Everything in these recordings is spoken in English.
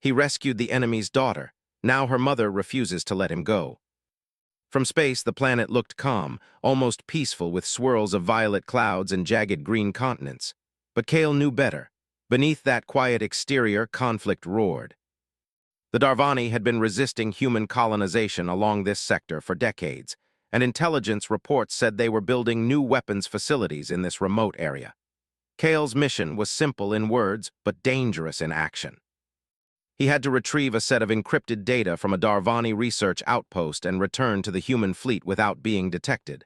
He rescued the enemy's daughter. Now her mother refuses to let him go. From space, the planet looked calm, almost peaceful with swirls of violet clouds and jagged green continents. But Kale knew better. Beneath that quiet exterior, conflict roared. The Darvani had been resisting human colonization along this sector for decades, and intelligence reports said they were building new weapons facilities in this remote area. Kale's mission was simple in words, but dangerous in action. He had to retrieve a set of encrypted data from a Darvani research outpost and return to the human fleet without being detected.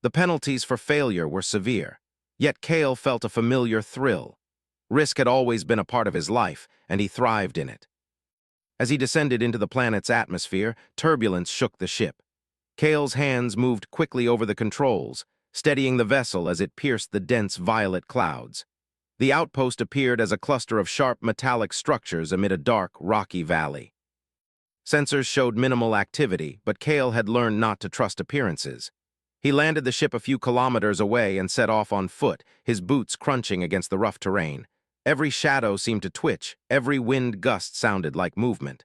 The penalties for failure were severe, yet Kale felt a familiar thrill. Risk had always been a part of his life, and he thrived in it. As he descended into the planet's atmosphere, turbulence shook the ship. Kale's hands moved quickly over the controls, steadying the vessel as it pierced the dense violet clouds. The outpost appeared as a cluster of sharp metallic structures amid a dark, rocky valley. Sensors showed minimal activity, but Kale had learned not to trust appearances. He landed the ship a few kilometers away and set off on foot, his boots crunching against the rough terrain. Every shadow seemed to twitch, every wind gust sounded like movement.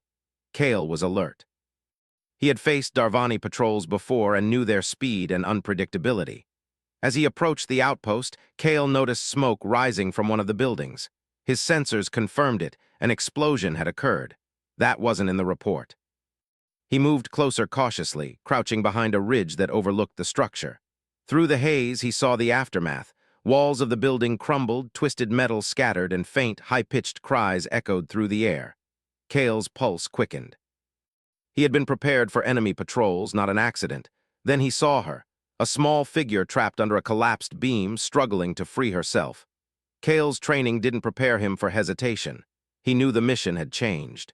Kale was alert. He had faced Darvani patrols before and knew their speed and unpredictability. As he approached the outpost, Kale noticed smoke rising from one of the buildings. His sensors confirmed it. An explosion had occurred. That wasn't in the report. He moved closer cautiously, crouching behind a ridge that overlooked the structure. Through the haze, he saw the aftermath. Walls of the building crumbled, twisted metal scattered, and faint, high-pitched cries echoed through the air. Kale's pulse quickened. He had been prepared for enemy patrols, not an accident. Then he saw her. A small figure trapped under a collapsed beam, struggling to free herself. Kale's training didn't prepare him for hesitation. He knew the mission had changed.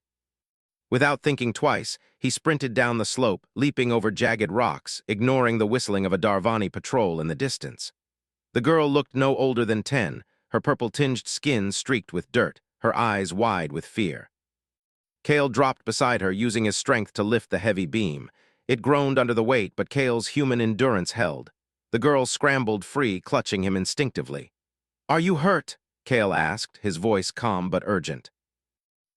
Without thinking twice, he sprinted down the slope, leaping over jagged rocks, ignoring the whistling of a Darvani patrol in the distance. The girl looked no older than 10, her purple-tinged skin streaked with dirt, her eyes wide with fear. Kale dropped beside her, using his strength to lift the heavy beam. It groaned under the weight, but Kale's human endurance held. The girl scrambled free, clutching him instinctively. "Are you hurt?" Kale asked, his voice calm but urgent.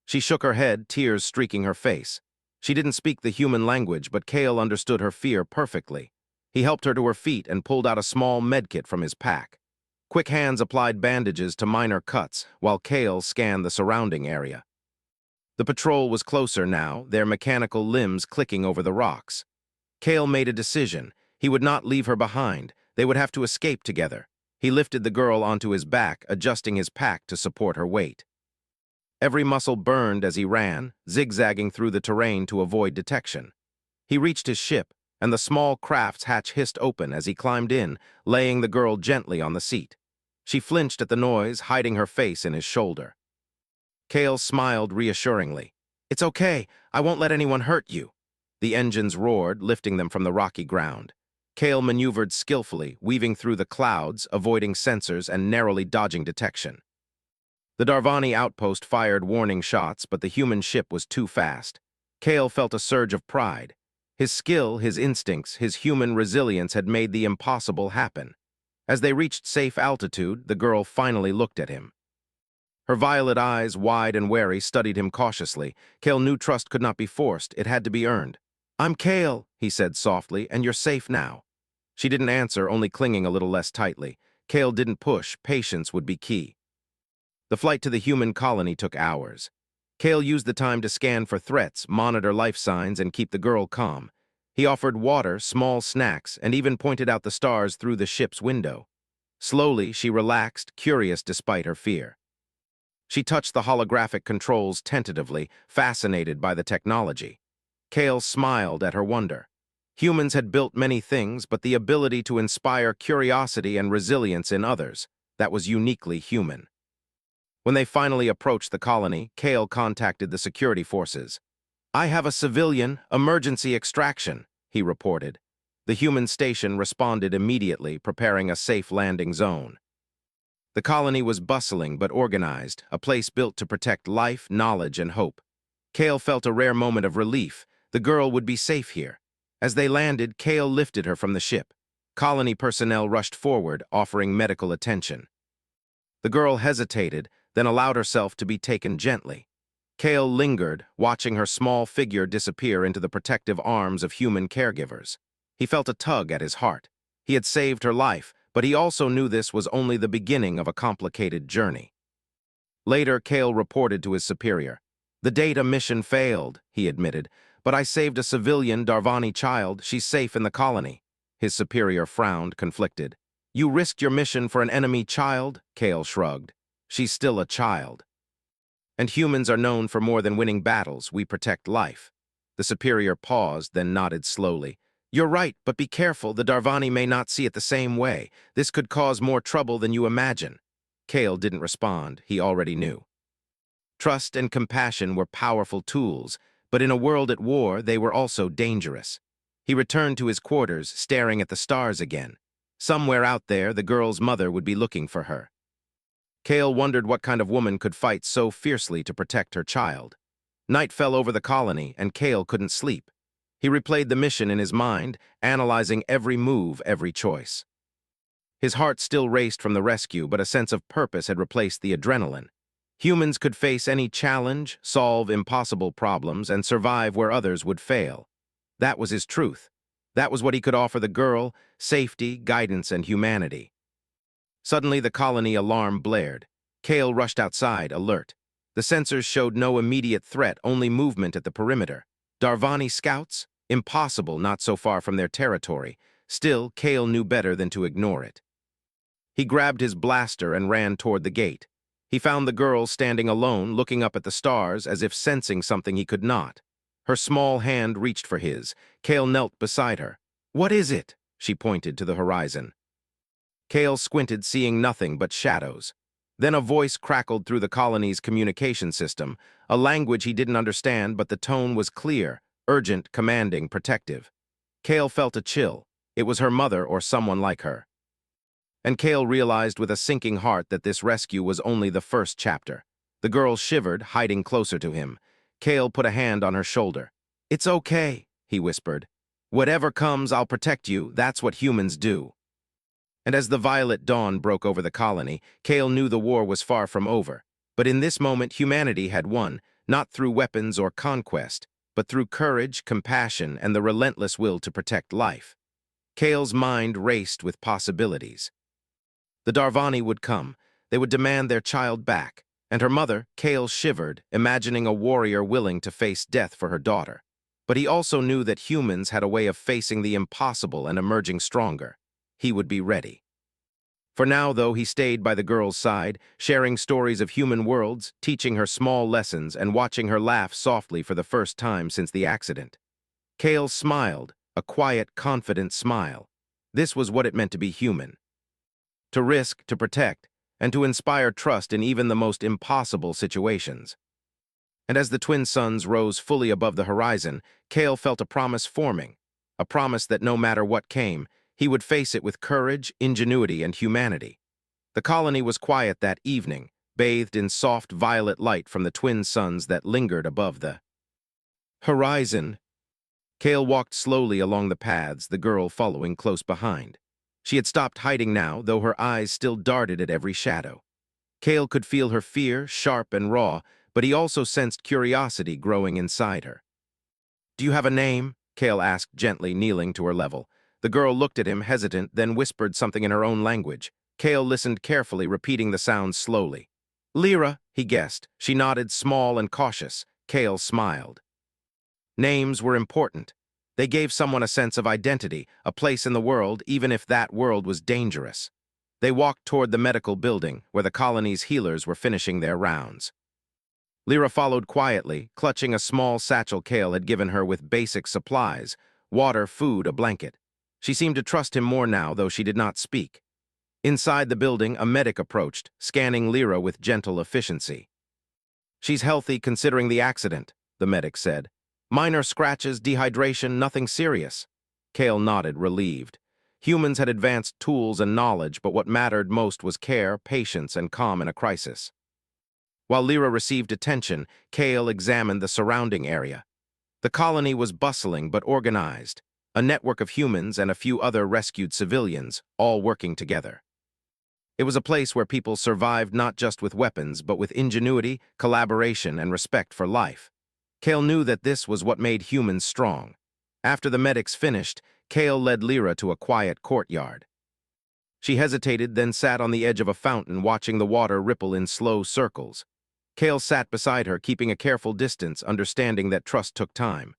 She shook her head, tears streaking her face. She didn't speak the human language, but Kale understood her fear perfectly. He helped her to her feet and pulled out a small medkit from his pack. Quick hands applied bandages to minor cuts, while Kale scanned the surrounding area. The patrol was closer now, their mechanical limbs clicking over the rocks. Kale made a decision. He would not leave her behind. They would have to escape together. He lifted the girl onto his back, adjusting his pack to support her weight. Every muscle burned as he ran, zigzagging through the terrain to avoid detection. He reached his ship, and the small craft's hatch hissed open as he climbed in, laying the girl gently on the seat. She flinched at the noise, hiding her face in his shoulder. Kale smiled reassuringly. "It's okay. I won't let anyone hurt you." The engines roared, lifting them from the rocky ground. Kale maneuvered skillfully, weaving through the clouds, avoiding sensors and narrowly dodging detection. The Darvani outpost fired warning shots, but the human ship was too fast. Kale felt a surge of pride. His skill, his instincts, his human resilience had made the impossible happen. As they reached safe altitude, the girl finally looked at him. Her violet eyes, wide and wary, studied him cautiously. Kale knew trust could not be forced. It had to be earned. "I'm Kale," he said softly, "and you're safe now." She didn't answer, only clinging a little less tightly. Kale didn't push. Patience would be key. The flight to the human colony took hours. Kale used the time to scan for threats, monitor life signs, and keep the girl calm. He offered water, small snacks, and even pointed out the stars through the ship's window. Slowly, she relaxed, curious despite her fear. She touched the holographic controls tentatively, fascinated by the technology. Kale smiled at her wonder. Humans had built many things, but the ability to inspire curiosity and resilience in others, that was uniquely human. When they finally approached the colony, Kale contacted the security forces. "I have a civilian emergency extraction," he reported. The human station responded immediately, preparing a safe landing zone. The colony was bustling but organized, a place built to protect life, knowledge, and hope. Kale felt a rare moment of relief. The girl would be safe here. As they landed, Kale lifted her from the ship. Colony personnel rushed forward, offering medical attention. The girl hesitated, then allowed herself to be taken gently. Kale lingered, watching her small figure disappear into the protective arms of human caregivers. He felt a tug at his heart. He had saved her life, but he also knew this was only the beginning of a complicated journey. Later, Kale reported to his superior. "The data mission failed," he admitted, "but I saved a civilian Darvani child. She's safe in the colony." His superior frowned, conflicted. "You risked your mission for an enemy child?" Kale shrugged. "She's still a child. And humans are known for more than winning battles. We protect life." The superior paused, then nodded slowly. "You're right, but be careful. The Darvani may not see it the same way. This could cause more trouble than you imagine." Kale didn't respond. He already knew. Trust and compassion were powerful tools, but in a world at war, they were also dangerous. He returned to his quarters, staring at the stars again. Somewhere out there, the girl's mother would be looking for her. Kale wondered what kind of woman could fight so fiercely to protect her child. Night fell over the colony, and Kale couldn't sleep. He replayed the mission in his mind, analyzing every move, every choice. His heart still raced from the rescue, but a sense of purpose had replaced the adrenaline. Humans could face any challenge, solve impossible problems, and survive where others would fail. That was his truth. That was what he could offer the girl: safety, guidance, and humanity. Suddenly, the colony alarm blared. Kale rushed outside, alert. The sensors showed no immediate threat, only movement at the perimeter. Darvani scouts? Impossible, not so far from their territory. Still, Kale knew better than to ignore it. He grabbed his blaster and ran toward the gate. He found the girl standing alone, looking up at the stars as if sensing something he could not. Her small hand reached for his. Kale knelt beside her. "What is it?" She pointed to the horizon. Kale squinted, seeing nothing but shadows. Then a voice crackled through the colony's communication system, a language he didn't understand, but the tone was clear, urgent, commanding, protective. Kale felt a chill. It was her mother or someone like her. And Kale realized with a sinking heart that this rescue was only the first chapter. The girl shivered, hiding closer to him. Kale put a hand on her shoulder. "It's okay," he whispered. "Whatever comes, I'll protect you. That's what humans do." And as the violet dawn broke over the colony, Kale knew the war was far from over. But in this moment, humanity had won, not through weapons or conquest, but through courage, compassion, and the relentless will to protect life. Kale's mind raced with possibilities. The Darvani would come. They would demand their child back. And her mother, Kale shivered, imagining a warrior willing to face death for her daughter. But he also knew that humans had a way of facing the impossible and emerging stronger. He would be ready. For now, though, he stayed by the girl's side, sharing stories of human worlds, teaching her small lessons, and watching her laugh softly for the first time since the accident. Kale smiled, a quiet, confident smile. This was what it meant to be human. To risk, to protect, and to inspire trust in even the most impossible situations. And as the twin suns rose fully above the horizon, Kale felt a promise forming, a promise that no matter what came, he would face it with courage, ingenuity, and humanity. The colony was quiet that evening, bathed in soft violet light from the twin suns that lingered above the horizon. Kale walked slowly along the paths, the girl following close behind. She had stopped hiding now, though her eyes still darted at every shadow. Kale could feel her fear, sharp and raw, but he also sensed curiosity growing inside her. "Do you have a name?" Kale asked gently, kneeling to her level. The girl looked at him, hesitant, then whispered something in her own language. Kale listened carefully, repeating the sounds slowly. "Lyra," he guessed. She nodded, small and cautious. Kale smiled. Names were important. They gave someone a sense of identity, a place in the world, even if that world was dangerous. They walked toward the medical building, where the colony's healers were finishing their rounds. Lyra followed quietly, clutching a small satchel Kale had given her with basic supplies: water, food, a blanket. She seemed to trust him more now, though she did not speak. Inside the building, a medic approached, scanning Lyra with gentle efficiency. "She's healthy considering the accident," the medic said. "Minor scratches, dehydration, nothing serious." Kale nodded, relieved. Humans had advanced tools and knowledge, but what mattered most was care, patience, and calm in a crisis. While Lyra received attention, Kale examined the surrounding area. The colony was bustling but organized, a network of humans and a few other rescued civilians, all working together. It was a place where people survived not just with weapons, but with ingenuity, collaboration, and respect for life. Kale knew that this was what made humans strong. After the medics finished, Kale led Lyra to a quiet courtyard. She hesitated, then sat on the edge of a fountain watching the water ripple in slow circles. Kale sat beside her, keeping a careful distance, understanding that trust took time.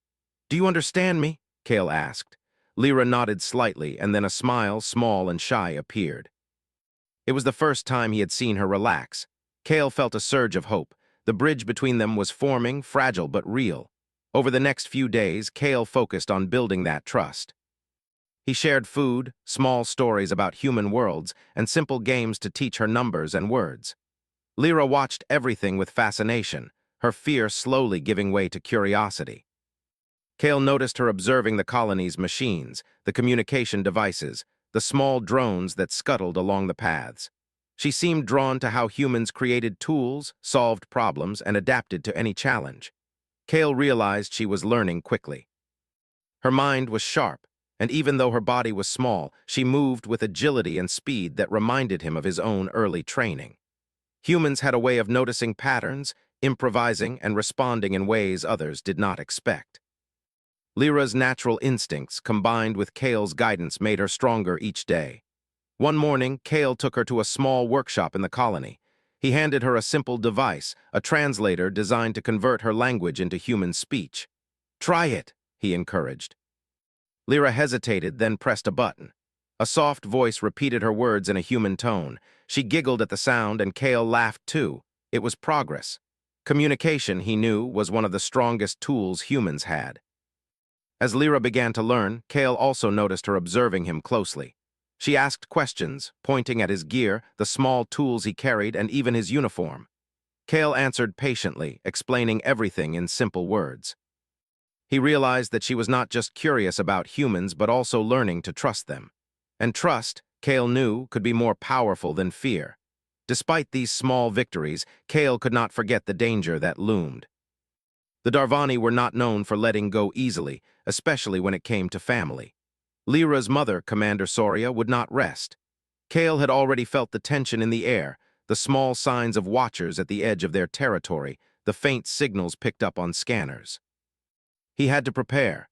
"Do you understand me?" Kale asked. Lyra nodded slightly, and then a smile, small and shy, appeared. It was the first time he had seen her relax. Kale felt a surge of hope. The bridge between them was forming, fragile but real. Over the next few days, Kale focused on building that trust. He shared food, small stories about human worlds, and simple games to teach her numbers and words. Lyra watched everything with fascination, her fear slowly giving way to curiosity. Kale noticed her observing the colony's machines, the communication devices, the small drones that scuttled along the paths. She seemed drawn to how humans created tools, solved problems, and adapted to any challenge. Kale realized she was learning quickly. Her mind was sharp, and even though her body was small, she moved with agility and speed that reminded him of his own early training. Humans had a way of noticing patterns, improvising, and responding in ways others did not expect. Lyra's natural instincts, combined with Kale's guidance, made her stronger each day. One morning, Kale took her to a small workshop in the colony. He handed her a simple device, a translator designed to convert her language into human speech. "Try it," he encouraged. Lyra hesitated, then pressed a button. A soft voice repeated her words in a human tone. She giggled at the sound, and Kale laughed too. It was progress. Communication, he knew, was one of the strongest tools humans had. As Lyra began to learn, Kale also noticed her observing him closely. She asked questions, pointing at his gear, the small tools he carried, and even his uniform. Kale answered patiently, explaining everything in simple words. He realized that she was not just curious about humans, but also learning to trust them. And trust, Kale knew, could be more powerful than fear. Despite these small victories, Kale could not forget the danger that loomed. The Darvani were not known for letting go easily, especially when it came to family. Lyra's mother, Commander Soria, would not rest. Kale had already felt the tension in the air, the small signs of watchers at the edge of their territory, the faint signals picked up on scanners. He had to prepare.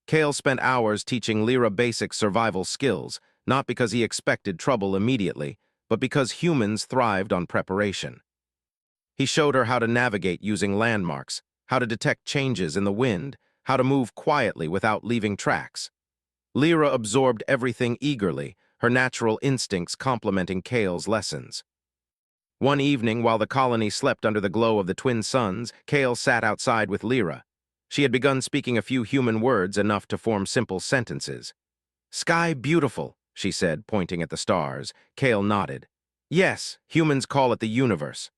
Kale spent hours teaching Lyra basic survival skills, not because he expected trouble immediately, but because humans thrived on preparation. He showed her how to navigate using landmarks, how to detect changes in the wind, how to move quietly without leaving tracks. Lyra absorbed everything eagerly, her natural instincts complementing Kale's lessons. One evening, while the colony slept under the glow of the twin suns, Kale sat outside with Lyra. She had begun speaking a few human words, enough to form simple sentences. "Sky beautiful," she said, pointing at the stars. Kale nodded. "Yes, humans call it the universe.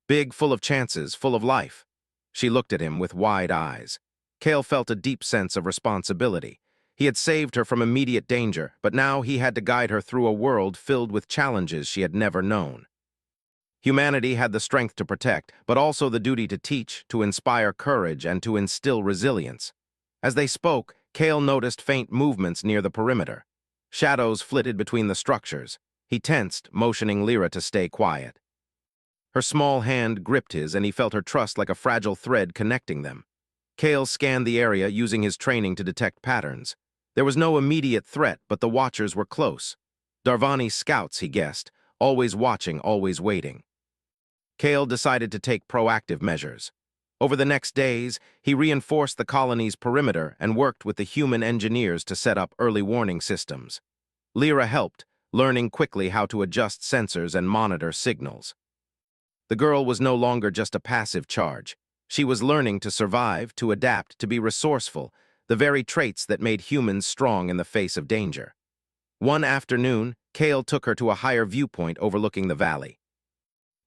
Big, full of chances, full of life." She looked at him with wide eyes. Kale felt a deep sense of responsibility. He had saved her from immediate danger, but now he had to guide her through a world filled with challenges she had never known. Humanity had the strength to protect, but also the duty to teach, to inspire courage, and to instill resilience. As they spoke, Kale noticed faint movements near the perimeter. Shadows flitted between the structures. He tensed, motioning Lyra to stay quiet. Her small hand gripped his, and he felt her trust like a fragile thread connecting them. Kale scanned the area, using his training to detect patterns. There was no immediate threat, but the watchers were close. Darvani scouts, he guessed, always watching, always waiting. Kale decided to take proactive measures. Over the next days, he reinforced the colony's perimeter and worked with the human engineers to set up early warning systems. Lyra helped, learning quickly how to adjust sensors and monitor signals. The girl was no longer just a passive charge. She was learning to survive, to adapt, to be resourceful, the very traits that made humans strong in the face of danger. One afternoon, Kale took her to a higher viewpoint overlooking the valley.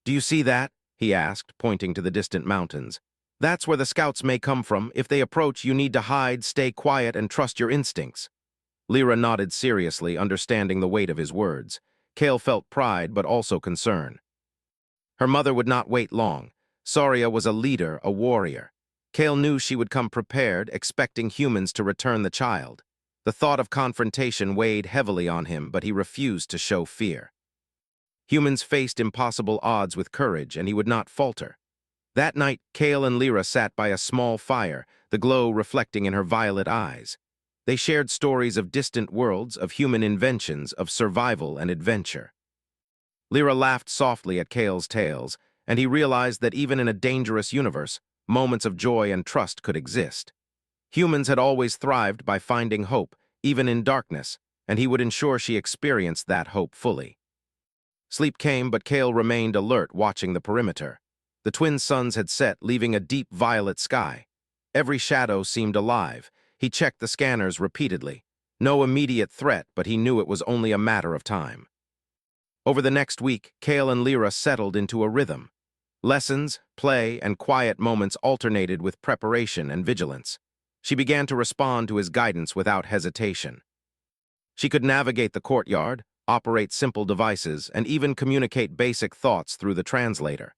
"Do you see that?" he asked, pointing to the distant mountains. "That's where the scouts may come from. If they approach, you need to hide, stay quiet, and trust your instincts." Lyra nodded seriously, understanding the weight of his words. Kale felt pride, but also concern. Her mother would not wait long. Soria was a leader, a warrior. Kale knew she would come prepared, expecting humans to return the child. The thought of confrontation weighed heavily on him, but he refused to show fear. Humans faced impossible odds with courage, and he would not falter. That night, Kale and Lyra sat by a small fire, the glow reflecting in her violet eyes. They shared stories of distant worlds, of human inventions, of survival and adventure. Lyra laughed softly at Kale's tales, and he realized that even in a dangerous universe, moments of joy and trust could exist. Humans had always thrived by finding hope, even in darkness, and he would ensure she experienced that hope fully. Sleep came, but Kale remained alert, watching the perimeter. The twin suns had set, leaving a deep violet sky. Every shadow seemed alive. He checked the scanners repeatedly. No immediate threat, but he knew it was only a matter of time. Over the next week, Kale and Lyra settled into a rhythm. Lessons, play, and quiet moments alternated with preparation and vigilance. She began to respond to his guidance without hesitation. She could navigate the courtyard, operate simple devices, and even communicate basic thoughts through the translator.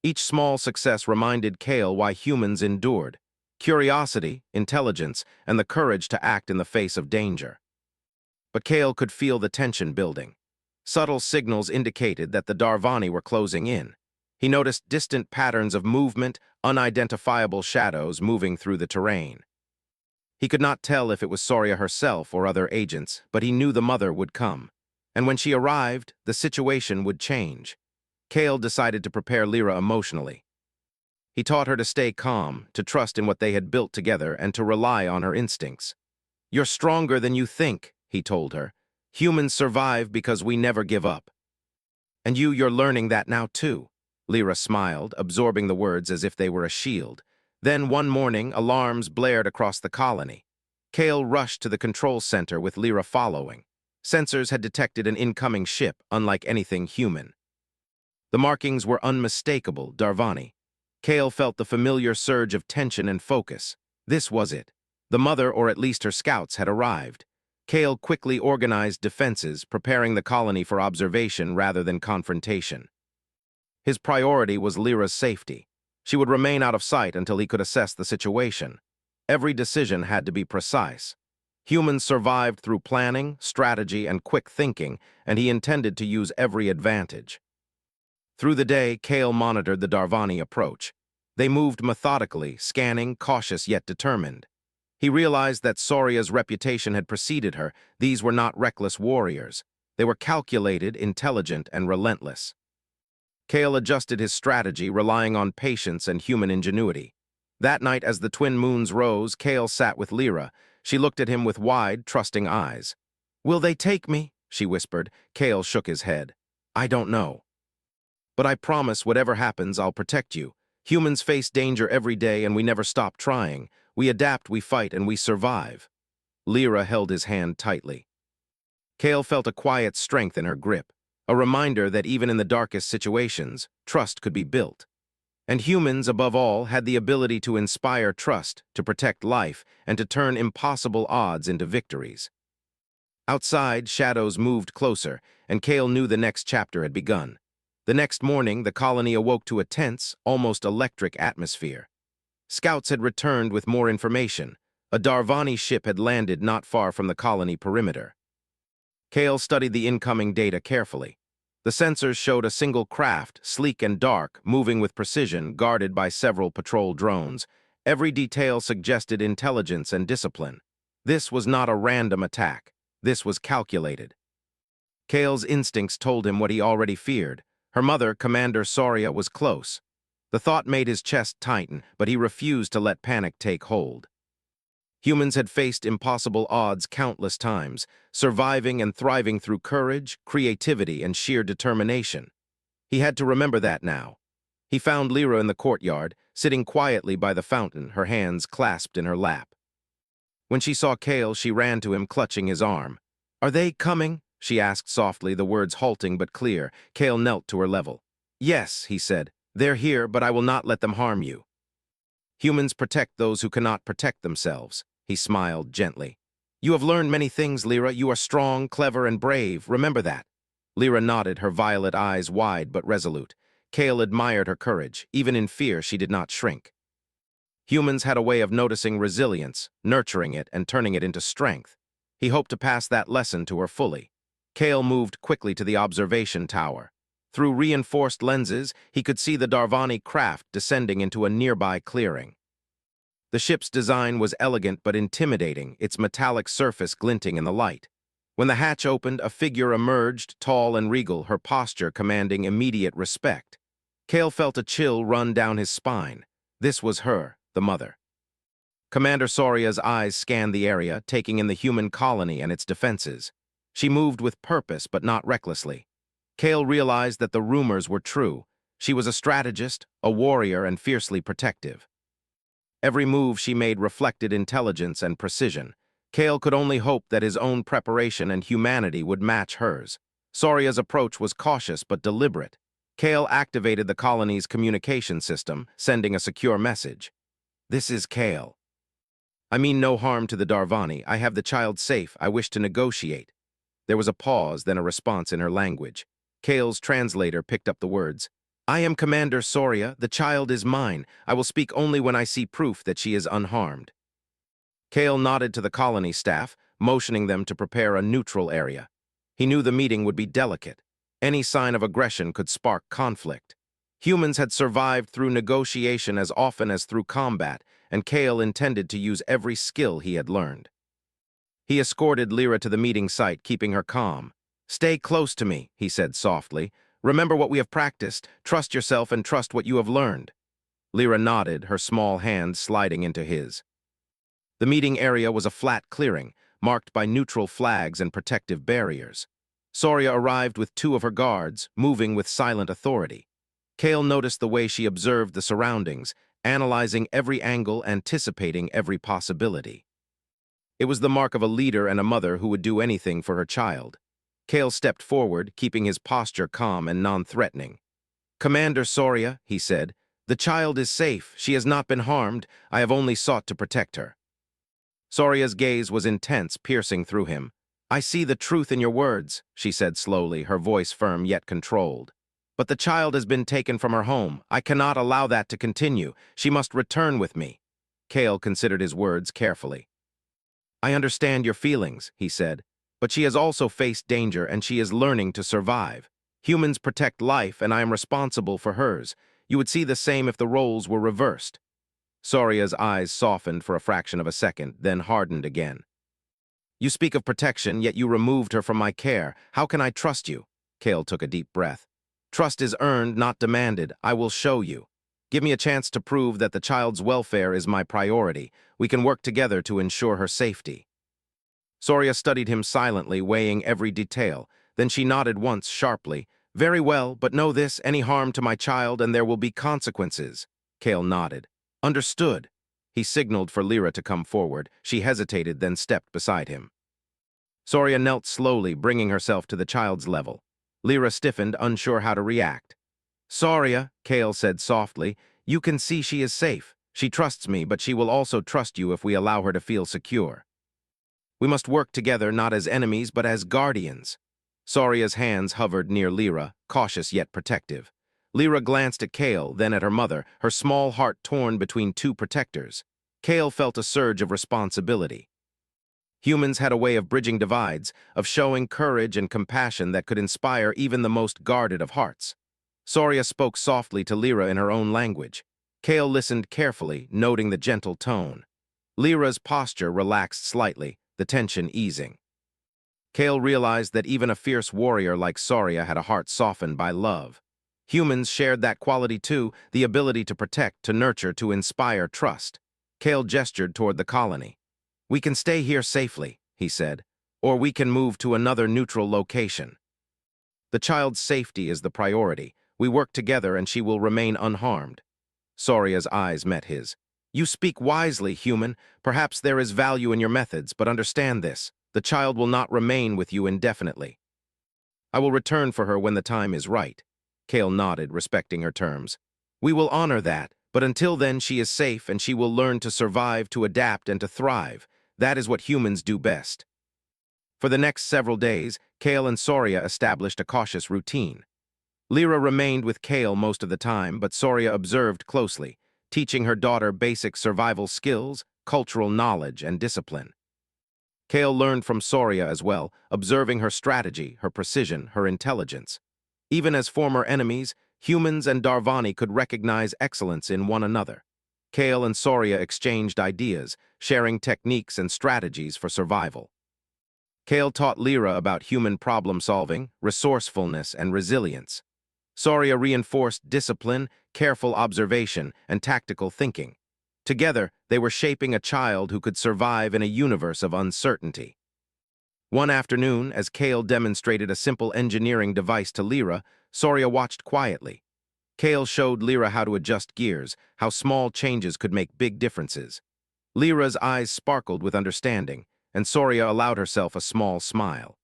Each small success reminded Kale why humans endured: curiosity, intelligence, and the courage to act in the face of danger. But Kale could feel the tension building. Subtle signals indicated that the Darvani were closing in. He noticed distant patterns of movement, unidentifiable shadows moving through the terrain. He could not tell if it was Soria herself or other agents, but he knew the mother would come. And when she arrived, the situation would change. Kale decided to prepare Lyra emotionally. He taught her to stay calm, to trust in what they had built together, and to rely on her instincts. "You're stronger than you think," he told her. "Humans survive because we never give up. And you're learning that now too." Lyra smiled, absorbing the words as if they were a shield. Then one morning, alarms blared across the colony. Kale rushed to the control center with Lyra following. Sensors had detected an incoming ship, unlike anything human. The markings were unmistakable, Darvani. Kale felt the familiar surge of tension and focus. This was it. The mother, or at least her scouts, had arrived. Kale quickly organized defenses, preparing the colony for observation rather than confrontation. His priority was Lyra's safety. She would remain out of sight until he could assess the situation. Every decision had to be precise. Humans survived through planning, strategy, and quick thinking, and he intended to use every advantage. Through the day, Kale monitored the Darvani approach. They moved methodically, scanning, cautious yet determined. He realized that Soria's reputation had preceded her. These were not reckless warriors. They were calculated, intelligent, and relentless. Kale adjusted his strategy, relying on patience and human ingenuity. That night, as the twin moons rose, Kale sat with Lyra. She looked at him with wide, trusting eyes. "Will they take me?" she whispered. Kale shook his head. "I don't know. But I promise whatever happens, I'll protect you. Humans face danger every day, and we never stop trying. We adapt, we fight, and we survive." Lyra held his hand tightly. Kale felt a quiet strength in her grip, a reminder that even in the darkest situations, trust could be built. And humans, above all, had the ability to inspire trust, to protect life, and to turn impossible odds into victories. Outside, shadows moved closer, and Kale knew the next chapter had begun. The next morning, the colony awoke to a tense, almost electric atmosphere. Scouts had returned with more information. A Darvani ship had landed not far from the colony perimeter. Kale studied the incoming data carefully. The sensors showed a single craft, sleek and dark, moving with precision, guarded by several patrol drones. Every detail suggested intelligence and discipline. This was not a random attack. This was calculated. Kale's instincts told him what he already feared. Her mother, Commander Soria, was close. The thought made his chest tighten, but he refused to let panic take hold. Humans had faced impossible odds countless times, surviving and thriving through courage, creativity, and sheer determination. He had to remember that now. He found Lyra in the courtyard, sitting quietly by the fountain, her hands clasped in her lap. When she saw Kale, she ran to him, clutching his arm. "Are they coming?" she asked softly, the words halting but clear. Kale knelt to her level. "Yes," he said. "They're here, but I will not let them harm you." "Humans protect those who cannot protect themselves," he smiled gently. "You have learned many things, Lyra. You are strong, clever, and brave. Remember that." Lyra nodded, her violet eyes wide but resolute. Kale admired her courage. Even in fear, she did not shrink. Humans had a way of noticing resilience, nurturing it, and turning it into strength. He hoped to pass that lesson to her fully. Kale moved quickly to the observation tower. Through reinforced lenses, he could see the Darvani craft descending into a nearby clearing. The ship's design was elegant but intimidating, its metallic surface glinting in the light. When the hatch opened, a figure emerged, tall and regal, her posture commanding immediate respect. Cale felt a chill run down his spine. This was her, the mother. Commander Soria's eyes scanned the area, taking in the human colony and its defenses. She moved with purpose, but not recklessly. Cale realized that the rumors were true. She was a strategist, a warrior, and fiercely protective. Every move she made reflected intelligence and precision. Cale could only hope that his own preparation and humanity would match hers. Soria's approach was cautious but deliberate. Cale activated the colony's communication system, sending a secure message. "This is Cale. I mean no harm to the Darvani. I have the child safe. I wish to negotiate." There was a pause, then a response in her language. Cale's translator picked up the words. "I am Commander Soria. The child is mine. I will speak only when I see proof that she is unharmed." Cale nodded to the colony staff, motioning them to prepare a neutral area. He knew the meeting would be delicate. Any sign of aggression could spark conflict. Humans had survived through negotiation as often as through combat, and Cale intended to use every skill he had learned. He escorted Lyra to the meeting site, keeping her calm. "Stay close to me," he said softly. "Remember what we have practiced. Trust yourself and trust what you have learned." Lyra nodded, her small hand sliding into his. The meeting area was a flat clearing, marked by neutral flags and protective barriers. Soria arrived with two of her guards, moving with silent authority. Cale noticed the way she observed the surroundings, analyzing every angle, anticipating every possibility. It was the mark of a leader and a mother who would do anything for her child. Cale stepped forward, keeping his posture calm and non-threatening. "Commander Soria," he said, "the child is safe. She has not been harmed. I have only sought to protect her." Soria's gaze was intense, piercing through him. "I see the truth in your words," she said slowly, her voice firm yet controlled. "But the child has been taken from her home. I cannot allow that to continue. She must return with me." Cale considered his words carefully. "I understand your feelings," he said, "but she has also faced danger and she is learning to survive. Humans protect life and I am responsible for hers. You would see the same if the roles were reversed." Soria's eyes softened for a fraction of a second, then hardened again. "You speak of protection, yet you removed her from my care. How can I trust you?" Cale took a deep breath. "Trust is earned, not demanded. I will show you. Give me a chance to prove that the child's welfare is my priority. We can work together to ensure her safety." Soria studied him silently, weighing every detail. Then she nodded once sharply. "Very well, but know this, any harm to my child and there will be consequences." Cale nodded. "Understood." He signaled for Lyra to come forward. She hesitated, then stepped beside him. Soria knelt slowly, bringing herself to the child's level. Lyra stiffened, unsure how to react. "Soria," Cale said softly, "you can see she is safe. She trusts me, but she will also trust you if we allow her to feel secure. We must work together not as enemies, but as guardians." Soria's hands hovered near Lyra, cautious yet protective. Lyra glanced at Cale, then at her mother, her small heart torn between two protectors. Cale felt a surge of responsibility. Humans had a way of bridging divides, of showing courage and compassion that could inspire even the most guarded of hearts. Soria spoke softly to Lyra in her own language. Cale listened carefully, noting the gentle tone. Lyra's posture relaxed slightly, the tension easing. Cale realized that even a fierce warrior like Soria had a heart softened by love. Humans shared that quality too, the ability to protect, to nurture, to inspire trust. Cale gestured toward the colony. "We can stay here safely," he said, "or we can move to another neutral location. The child's safety is the priority. We work together and she will remain unharmed." Soria's eyes met his. "You speak wisely, human. Perhaps there is value in your methods, but understand this. The child will not remain with you indefinitely. I will return for her when the time is right." Cale nodded, respecting her terms. "We will honor that, but until then she is safe and she will learn to survive, to adapt, and to thrive. That is what humans do best." For the next several days, Cale and Soria established a cautious routine. Lyra remained with Cale most of the time, but Soria observed closely, teaching her daughter basic survival skills, cultural knowledge, and discipline. Cale learned from Soria as well, observing her strategy, her precision, her intelligence. Even as former enemies, humans and Darvani could recognize excellence in one another. Kale and Soria exchanged ideas, sharing techniques and strategies for survival. Kale taught Lyra about human problem-solving, resourcefulness, and resilience. Soria reinforced discipline, careful observation, and tactical thinking. Together, they were shaping a child who could survive in a universe of uncertainty. One afternoon, as Kale demonstrated a simple engineering device to Lyra, Soria watched quietly. Kale showed Lyra how to adjust gears, how small changes could make big differences. Lyra's eyes sparkled with understanding, and Soria allowed herself a small smile.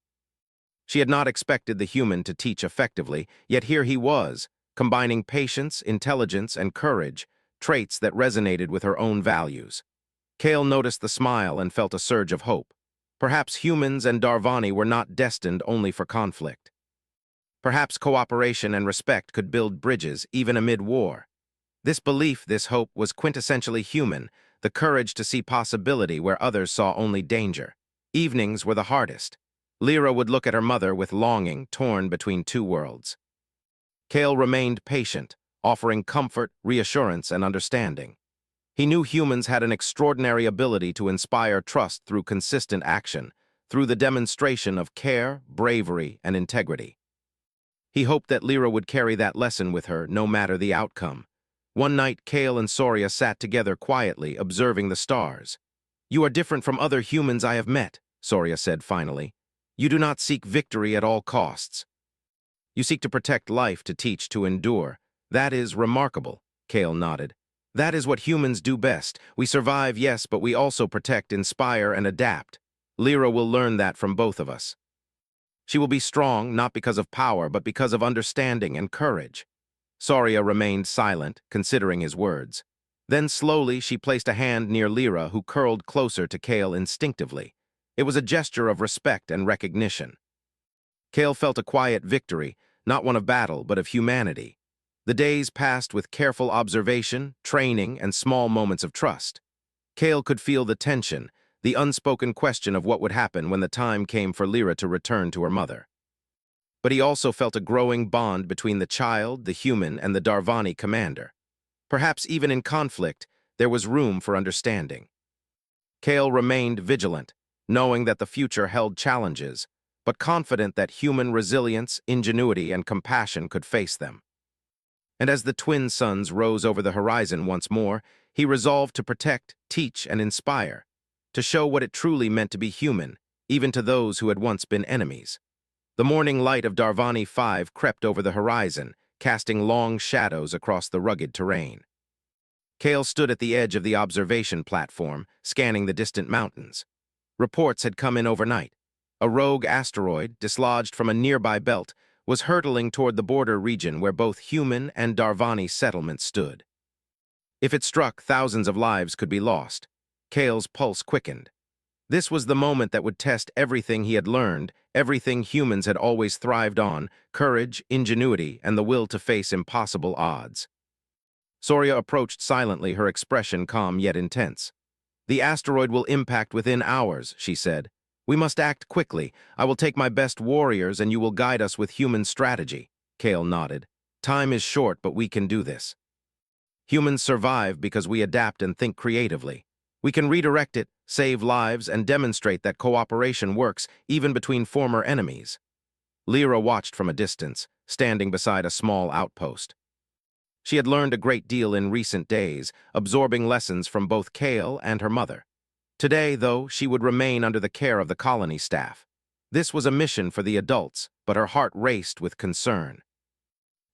She had not expected the human to teach effectively, yet here he was, combining patience, intelligence, and courage, traits that resonated with her own values. Kale noticed the smile and felt a surge of hope. Perhaps humans and Darvani were not destined only for conflict. Perhaps cooperation and respect could build bridges even amid war. This belief, this hope, was quintessentially human, the courage to see possibility where others saw only danger. Evenings were the hardest. Lyra would look at her mother with longing, torn between two worlds. Kale remained patient, offering comfort, reassurance, and understanding. He knew humans had an extraordinary ability to inspire trust through consistent action, through the demonstration of care, bravery, and integrity. He hoped that Lyra would carry that lesson with her, no matter the outcome. One night, Kale and Soria sat together quietly, observing the stars. "You are different from other humans I have met," Soria said finally. "You do not seek victory at all costs. You seek to protect life, to teach, to endure. That is remarkable," Kale nodded. "That is what humans do best. We survive, yes, but we also protect, inspire, and adapt. Lyra will learn that from both of us. She will be strong, not because of power, but because of understanding and courage." Soria remained silent, considering his words. Then slowly she placed a hand near Lyra, who curled closer to Kale instinctively. It was a gesture of respect and recognition. Kale felt a quiet victory, not one of battle, but of humanity. The days passed with careful observation, training, and small moments of trust. Kale could feel the tension, the unspoken question of what would happen when the time came for Lyra to return to her mother. But he also felt a growing bond between the child, the human, and the Darvani commander. Perhaps even in conflict, there was room for understanding. Kale remained vigilant, knowing that the future held challenges, but confident that human resilience, ingenuity, and compassion could face them. And as the twin suns rose over the horizon once more, he resolved to protect, teach, and inspire, to show what it truly meant to be human, even to those who had once been enemies. The morning light of Darvani 5 crept over the horizon, casting long shadows across the rugged terrain. Kale stood at the edge of the observation platform, scanning the distant mountains. Reports had come in overnight. A rogue asteroid, dislodged from a nearby belt, was hurtling toward the border region where both human and Darvani settlements stood. If it struck, thousands of lives could be lost. Kale's pulse quickened. This was the moment that would test everything he had learned, everything humans had always thrived on: courage, ingenuity, and the will to face impossible odds. Soria approached silently, her expression calm yet intense. "The asteroid will impact within hours," she said. "We must act quickly. I will take my best warriors and you will guide us with human strategy." Kale nodded. "Time is short, but we can do this. Humans survive because we adapt and think creatively. We can redirect it, save lives, and demonstrate that cooperation works even between former enemies." Lyra watched from a distance, standing beside a small outpost. She had learned a great deal in recent days, absorbing lessons from both Kale and her mother. Today, though, she would remain under the care of the colony staff. This was a mission for the adults, but her heart raced with concern.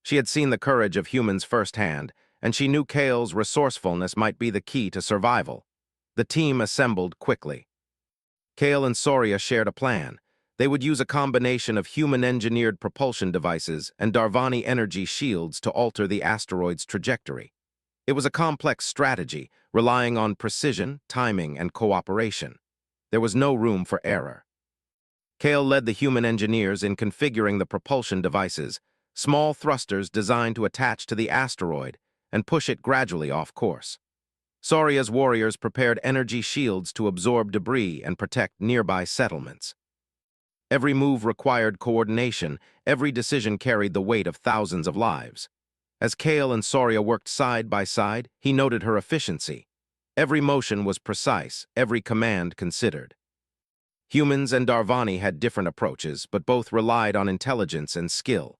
She had seen the courage of humans firsthand, and she knew Kale's resourcefulness might be the key to survival. The team assembled quickly. Kale and Soria shared a plan. They would use a combination of human-engineered propulsion devices and Darvani energy shields to alter the asteroid's trajectory. It was a complex strategy, relying on precision, timing, and cooperation. There was no room for error. Kale led the human engineers in configuring the propulsion devices, small thrusters designed to attach to the asteroid and push it gradually off course. Soria's warriors prepared energy shields to absorb debris and protect nearby settlements. Every move required coordination, every decision carried the weight of thousands of lives. As Kale and Soria worked side by side, he noted her efficiency. Every motion was precise, every command considered. Humans and Darvani had different approaches, but both relied on intelligence and skill.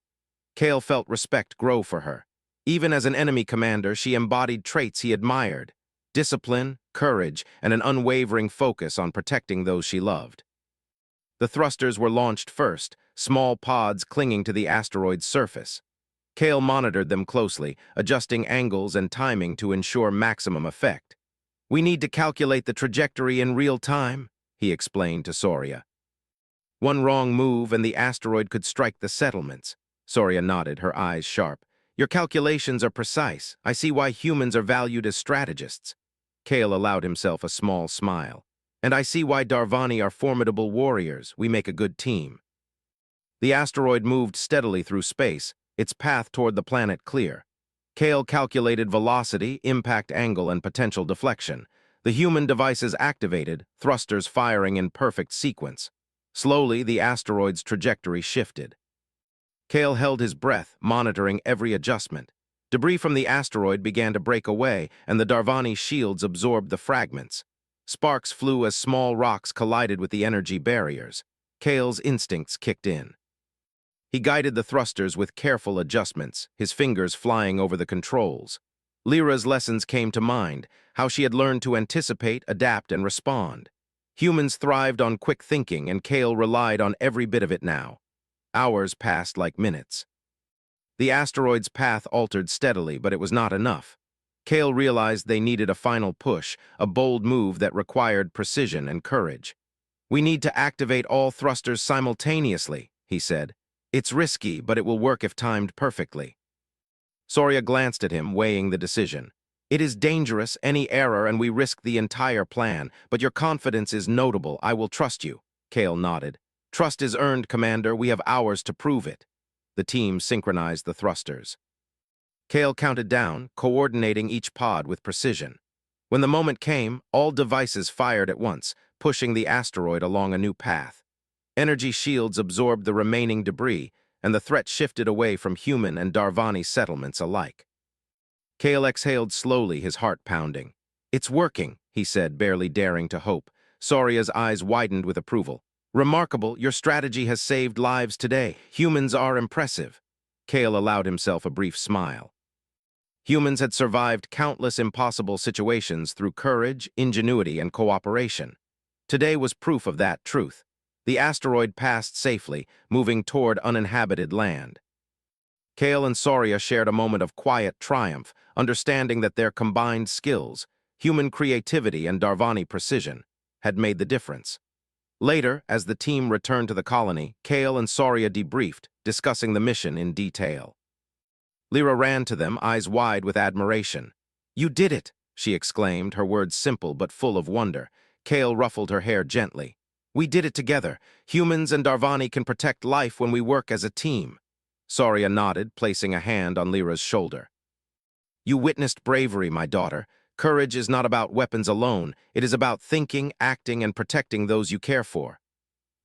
Kale felt respect grow for her. Even as an enemy commander, she embodied traits he admired: discipline, courage, and an unwavering focus on protecting those she loved. The thrusters were launched first, small pods clinging to the asteroid's surface. Kale monitored them closely, adjusting angles and timing to ensure maximum effect. "We need to calculate the trajectory in real time," he explained to Soria. "One wrong move and the asteroid could strike the settlements." Soria nodded, her eyes sharp. "Your calculations are precise. I see why humans are valued as strategists." Kale allowed himself a small smile. "And I see why Darvani are formidable warriors. We make a good team." The asteroid moved steadily through space, its path toward the planet clear. Kale calculated velocity, impact angle, and potential deflection. The human devices activated, thrusters firing in perfect sequence. Slowly, the asteroid's trajectory shifted. Kale held his breath, monitoring every adjustment. Debris from the asteroid began to break away, and the Darvani shields absorbed the fragments. Sparks flew as small rocks collided with the energy barriers. Kale's instincts kicked in. He guided the thrusters with careful adjustments, his fingers flying over the controls. Lyra's lessons came to mind, how she had learned to anticipate, adapt, and respond. Humans thrived on quick thinking, and Kale relied on every bit of it now. Hours passed like minutes. The asteroid's path altered steadily, but it was not enough. Kale realized they needed a final push, a bold move that required precision and courage. "We need to activate all thrusters simultaneously," he said. "It's risky, but it will work if timed perfectly." Soria glanced at him, weighing the decision. "It is dangerous, any error, and we risk the entire plan, but your confidence is notable. I will trust you." Kale nodded. "Trust is earned, Commander. We have hours to prove it." The team synchronized the thrusters. Kale counted down, coordinating each pod with precision. When the moment came, all devices fired at once, pushing the asteroid along a new path. Energy shields absorbed the remaining debris, and the threat shifted away from human and Darvani settlements alike. Kale exhaled slowly, his heart pounding. "It's working," he said, barely daring to hope. Soria's eyes widened with approval. "Remarkable, your strategy has saved lives today. Humans are impressive." Kale allowed himself a brief smile. Humans had survived countless impossible situations through courage, ingenuity, and cooperation. Today was proof of that truth. The asteroid passed safely, moving toward uninhabited land. Kale and Soria shared a moment of quiet triumph, understanding that their combined skills, human creativity and Darvani precision, had made the difference. Later, as the team returned to the colony, Kale and Soria debriefed, discussing the mission in detail. Lyra ran to them, eyes wide with admiration. "You did it!" she exclaimed, her words simple but full of wonder. Kale ruffled her hair gently. "We did it together. Humans and Darvani can protect life when we work as a team." Soria nodded, placing a hand on Lyra's shoulder. "You witnessed bravery, my daughter. Courage is not about weapons alone. It is about thinking, acting, and protecting those you care for."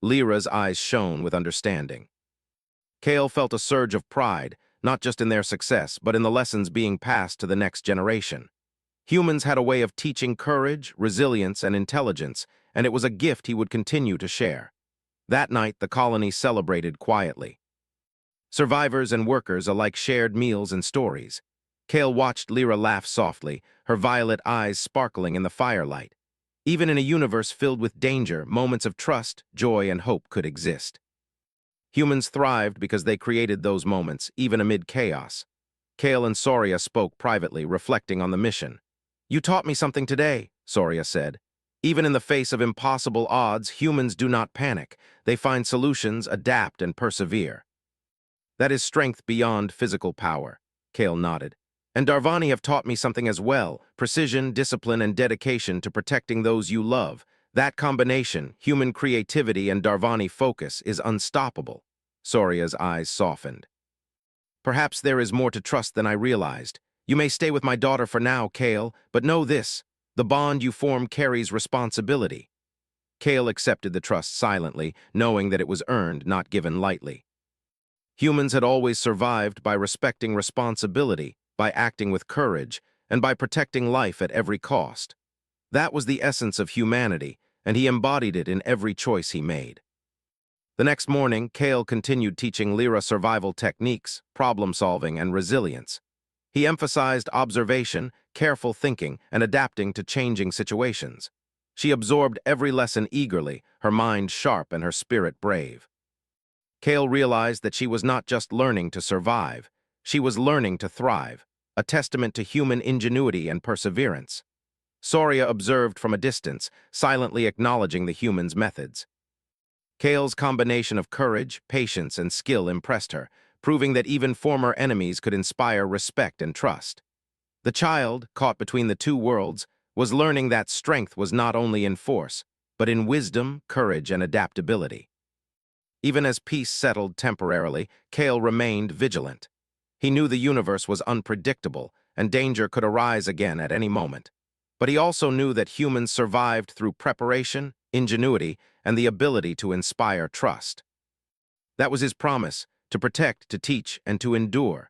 Lyra's eyes shone with understanding. Kale felt a surge of pride, not just in their success, but in the lessons being passed to the next generation. Humans had a way of teaching courage, resilience, and intelligence, and it was a gift he would continue to share. That night, the colony celebrated quietly. Survivors and workers alike shared meals and stories. Kale watched Lyra laugh softly, her violet eyes sparkling in the firelight. Even in a universe filled with danger, moments of trust, joy, and hope could exist. Humans thrived because they created those moments, even amid chaos. Kale and Soria spoke privately, reflecting on the mission. "You taught me something today," Soria said. "Even in the face of impossible odds, humans do not panic. They find solutions, adapt, and persevere." "That is strength beyond physical power," Kale nodded. "And Darvani have taught me something as well: precision, discipline, and dedication to protecting those you love. That combination, human creativity and Darvani focus, is unstoppable." Soria's eyes softened. "Perhaps there is more to trust than I realized. You may stay with my daughter for now, Kale, but know this: the bond you form carries responsibility." Kale accepted the trust silently, knowing that it was earned, not given lightly. Humans had always survived by respecting responsibility, by acting with courage, and by protecting life at every cost. That was the essence of humanity, and he embodied it in every choice he made. The next morning, Kale continued teaching Lyra survival techniques, problem-solving, and resilience. He emphasized observation, careful thinking, and adapting to changing situations. She absorbed every lesson eagerly, her mind sharp and her spirit brave. Kale realized that she was not just learning to survive, she was learning to thrive, a testament to human ingenuity and perseverance. Soria observed from a distance, silently acknowledging the human's methods. Kale's combination of courage, patience, and skill impressed her, proving that even former enemies could inspire respect and trust. The child, caught between the two worlds, was learning that strength was not only in force, but in wisdom, courage, and adaptability. Even as peace settled temporarily, Kale remained vigilant. He knew the universe was unpredictable, and danger could arise again at any moment. But he also knew that humans survived through preparation, ingenuity, and the ability to inspire trust. That was his promise, to protect, to teach, and to endure.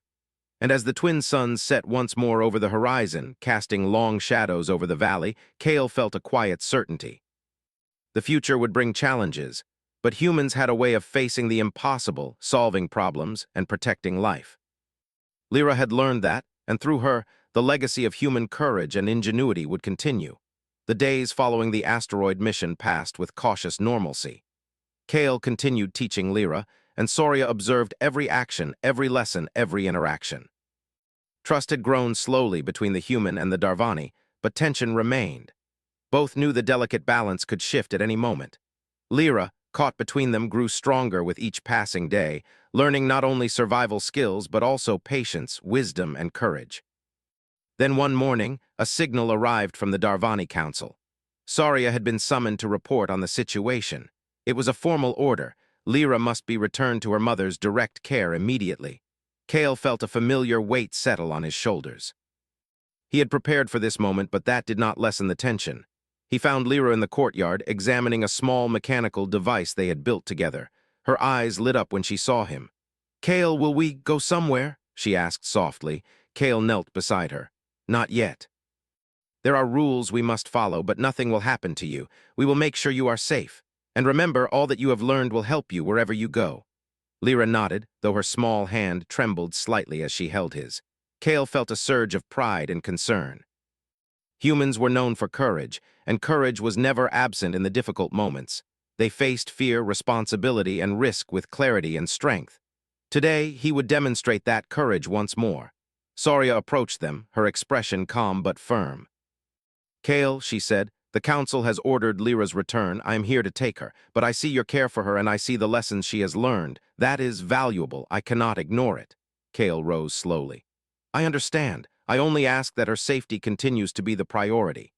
And as the twin suns set once more over the horizon, casting long shadows over the valley, Kale felt a quiet certainty. The future would bring challenges, but humans had a way of facing the impossible, solving problems, and protecting life. Lyra had learned that, and through her, the legacy of human courage and ingenuity would continue. The days following the asteroid mission passed with cautious normalcy. Kale continued teaching Lyra, and Soria observed every action, every lesson, every interaction. Trust had grown slowly between the human and the Darvani, but tension remained. Both knew the delicate balance could shift at any moment. Lyra, caught between them, grew stronger with each passing day, learning not only survival skills but also patience, wisdom, and courage. Then one morning, a signal arrived from the Darvani Council. Soria had been summoned to report on the situation. It was a formal order. Lyra must be returned to her mother's direct care immediately. Kale felt a familiar weight settle on his shoulders. He had prepared for this moment, but that did not lessen the tension. He found Lyra in the courtyard, examining a small mechanical device they had built together. Her eyes lit up when she saw him. "Kale, will we go somewhere?" she asked softly. Kale knelt beside her. "Not yet. There are rules we must follow, but nothing will happen to you. We will make sure you are safe. And remember, all that you have learned will help you wherever you go." Lyra nodded, though her small hand trembled slightly as she held his. Kale felt a surge of pride and concern. Humans were known for courage, and courage was never absent in the difficult moments. They faced fear, responsibility, and risk with clarity and strength. Today, he would demonstrate that courage once more. Soria approached them, her expression calm but firm. "Kale," she said, "the council has ordered Lyra's return. I am here to take her, but I see your care for her and I see the lessons she has learned. That is valuable. I cannot ignore it." Kale rose slowly. "I understand. I only ask that her safety continues to be the priority.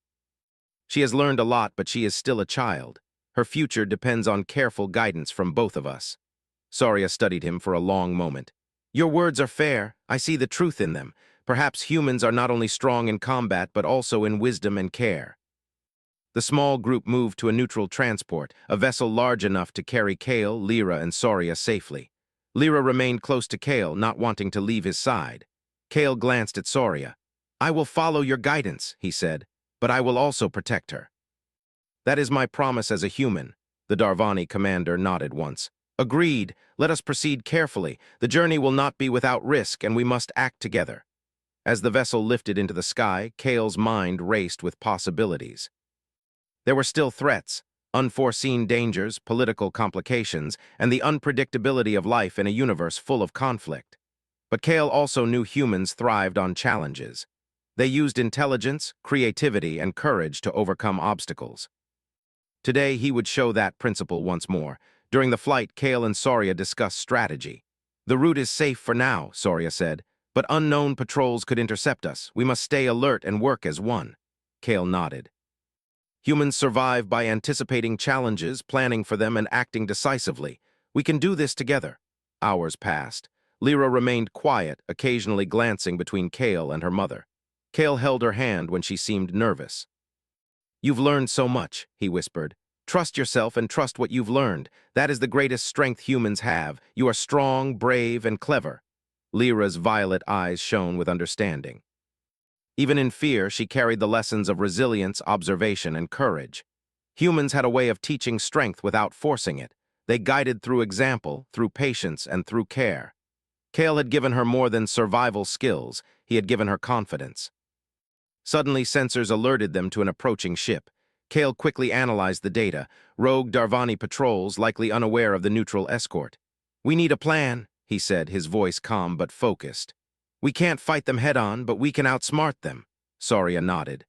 She has learned a lot, but she is still a child. Her future depends on careful guidance from both of us." Soria studied him for a long moment. "Your words are fair. I see the truth in them. Perhaps humans are not only strong in combat, but also in wisdom and care." The small group moved to a neutral transport, a vessel large enough to carry Kale, Lyra, and Soria safely. Lyra remained close to Kale, not wanting to leave his side. Kale glanced at Soria. "I will follow your guidance," he said, "but I will also protect her." "That is my promise as a human." The Darvani commander nodded once. "Agreed. Let us proceed carefully. The journey will not be without risk, and we must act together." As the vessel lifted into the sky, Kale's mind raced with possibilities. There were still threats, unforeseen dangers, political complications, and the unpredictability of life in a universe full of conflict. But Kale also knew humans thrived on challenges. They used intelligence, creativity, and courage to overcome obstacles. Today, he would show that principle once more. During the flight, Kale and Soria discussed strategy. "The route is safe for now," Soria said, "but unknown patrols could intercept us. We must stay alert and work as one." Kale nodded. "Humans survive by anticipating challenges, planning for them, and acting decisively. We can do this together." Hours passed. Lyra remained quiet, occasionally glancing between Kale and her mother. Kale held her hand when she seemed nervous. "You've learned so much," he whispered. Trust yourself and trust what you've learned. That is the greatest strength humans have. You are strong, brave, and clever. Lyra's violet eyes shone with understanding. Even in fear, she carried the lessons of resilience, observation, and courage. Humans had a way of teaching strength without forcing it. They guided through example, through patience, and through care. Kale had given her more than survival skills, he had given her confidence. Suddenly, sensors alerted them to an approaching ship. Kale quickly analyzed the data. Rogue Darvani patrols, likely unaware of the neutral escort. "We need a plan," he said, his voice calm but focused. "We can't fight them head-on, but we can outsmart them." Soria nodded.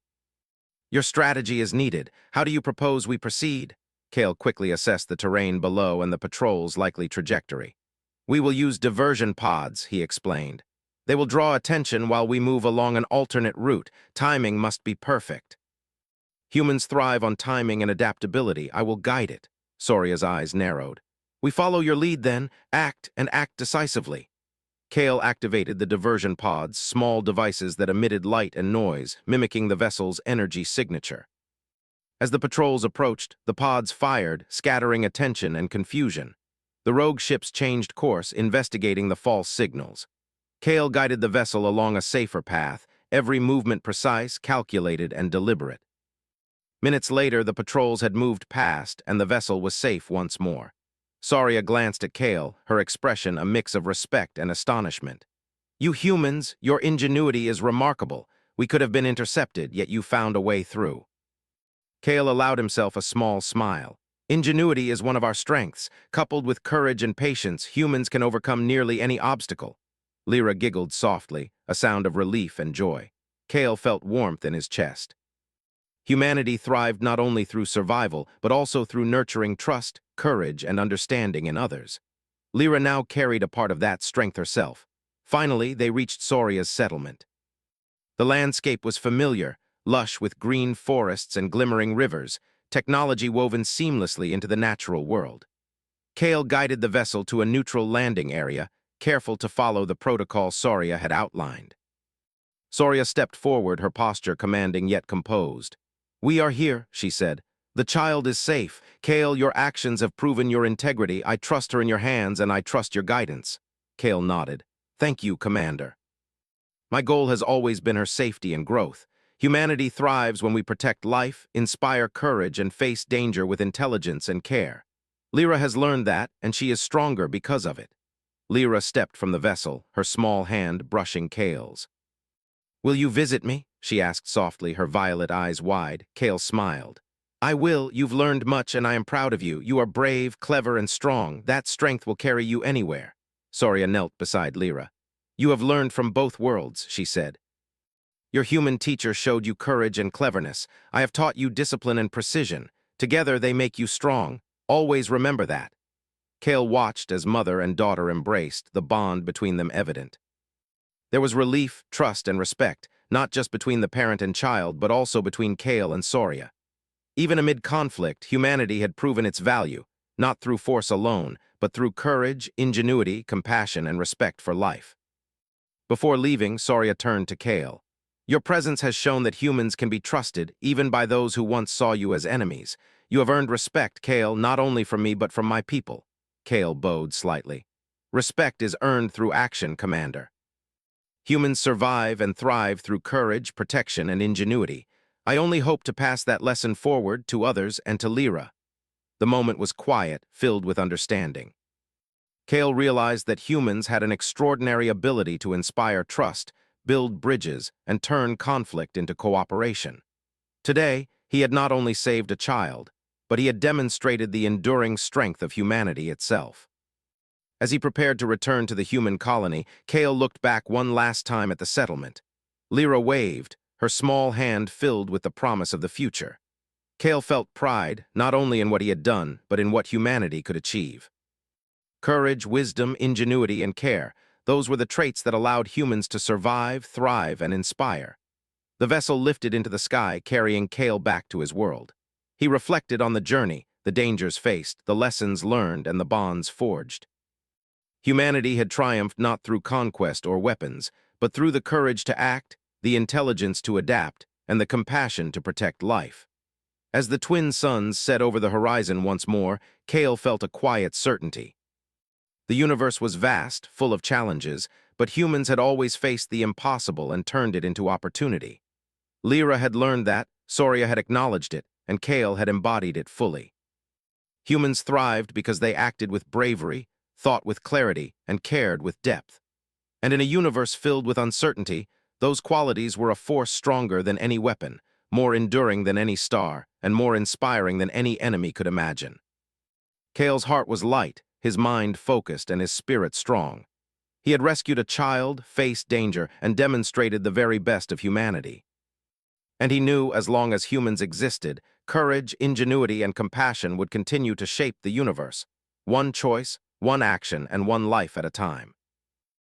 "Your strategy is needed. How do you propose we proceed?" Kale quickly assessed the terrain below and the patrol's likely trajectory. "We will use diversion pods," he explained. "They will draw attention while we move along an alternate route. Timing must be perfect." "Humans thrive on timing and adaptability. I will guide it." Soria's eyes narrowed. "We follow your lead then. Act, and act decisively." Kale activated the diversion pods, small devices that emitted light and noise, mimicking the vessel's energy signature. As the patrols approached, the pods fired, scattering attention and confusion. The rogue ships changed course, investigating the false signals. Kale guided the vessel along a safer path, every movement precise, calculated, and deliberate. Minutes later, the patrols had moved past, and the vessel was safe once more. Soria glanced at Kale, her expression a mix of respect and astonishment. "You humans, your ingenuity is remarkable. We could have been intercepted, yet you found a way through." Kale allowed himself a small smile. "Ingenuity is one of our strengths. Coupled with courage and patience, humans can overcome nearly any obstacle." Lyra giggled softly, a sound of relief and joy. Kale felt warmth in his chest. Humanity thrived not only through survival, but also through nurturing trust, courage, and understanding in others. Lyra now carried a part of that strength herself. Finally, they reached Soria's settlement. The landscape was familiar, lush with green forests and glimmering rivers, technology woven seamlessly into the natural world. Kale guided the vessel to a neutral landing area, careful to follow the protocol Soria had outlined. Soria stepped forward, her posture commanding yet composed. "We are here," she said. "The child is safe. Kale, your actions have proven your integrity. I trust her in your hands, and I trust your guidance." Kale nodded. "Thank you, Commander." "My goal has always been her safety and growth. Humanity thrives when we protect life, inspire courage, and face danger with intelligence and care. Lyra has learned that, and she is stronger because of it." Lyra stepped from the vessel, her small hand brushing Kale's. "Will you visit me?" she asked softly, her violet eyes wide. Kale smiled. "I will. You've learned much, and I am proud of you. You are brave, clever, and strong. That strength will carry you anywhere." Soria knelt beside Lyra. "You have learned from both worlds," she said. "Your human teacher showed you courage and cleverness. I have taught you discipline and precision. Together they make you strong. Always remember that." Kale watched as mother and daughter embraced, the bond between them evident. There was relief, trust, and respect, not just between the parent and child, but also between Kale and Soria. Even amid conflict, humanity had proven its value, not through force alone, but through courage, ingenuity, compassion, and respect for life. Before leaving, Soria turned to Kale. "Your presence has shown that humans can be trusted, even by those who once saw you as enemies. You have earned respect, Kale, not only from me, but from my people." Kale bowed slightly. "Respect is earned through action, Commander. Humans survive and thrive through courage, protection, and ingenuity. I only hope to pass that lesson forward to others and to Lyra." The moment was quiet, filled with understanding. Kale realized that humans had an extraordinary ability to inspire trust, build bridges, and turn conflict into cooperation. Today, he had not only saved a child, but he had demonstrated the enduring strength of humanity itself. As he prepared to return to the human colony, Kale looked back one last time at the settlement. Lyra waved, her small hand filled with the promise of the future. Kale felt pride, not only in what he had done, but in what humanity could achieve. Courage, wisdom, ingenuity, and care, those were the traits that allowed humans to survive, thrive, and inspire. The vessel lifted into the sky, carrying Kale back to his world. He reflected on the journey, the dangers faced, the lessons learned, and the bonds forged. Humanity had triumphed not through conquest or weapons, but through the courage to act, the intelligence to adapt, and the compassion to protect life. As the twin suns set over the horizon once more, Kale felt a quiet certainty. The universe was vast, full of challenges, but humans had always faced the impossible and turned it into opportunity. Lyra had learned that, Soria had acknowledged it, and Kale had embodied it fully. Humans thrived because they acted with bravery, thought with clarity, and cared with depth. And in a universe filled with uncertainty, those qualities were a force stronger than any weapon, more enduring than any star, and more inspiring than any enemy could imagine. Kale's heart was light, his mind focused, and his spirit strong. He had rescued a child, faced danger, and demonstrated the very best of humanity. And he knew as long as humans existed, courage, ingenuity, and compassion would continue to shape the universe, one choice, one action, and one life at a time.